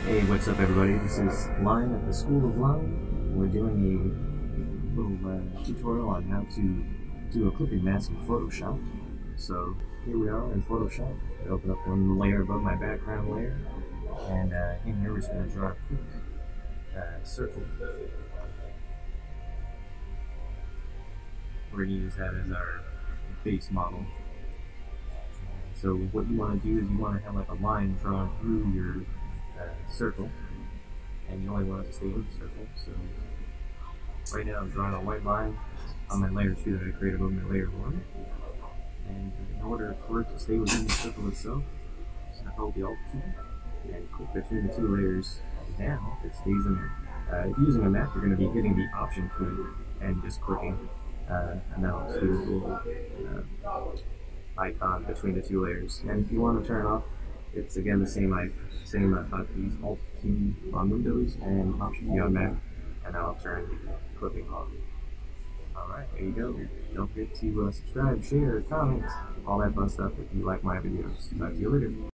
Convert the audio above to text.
Hey, what's up everybody? This is Line at the School of Line. We're doing a little tutorial on how to do a clipping mask in Photoshop. So here we are in Photoshop. I open up one layer above my background layer, and in here we're just going to draw a quick circle. We're going to use that as our base model. So what you want to do is you want to have like a line drawn through your circle, and you only want it to stay with the circle. So right now I'm drawing a white line on my layer 2 that I created above my layer 1, and in order for it to stay within the circle itself, I'm just going to hold the Alt key and click between the 2 layers. Now it stays in there. If you're using a Mac, you're going to be hitting the Option key and just clicking, and that'll see the little icon between the 2 layers. And if you want to turn it off, it's again the same hotkeys, Alt key on Windows and Option key on Mac, and that'll turn clipping off. Alright, there you go. Don't forget to subscribe, share, comment, all that fun stuff if you like my videos. Talk to you later.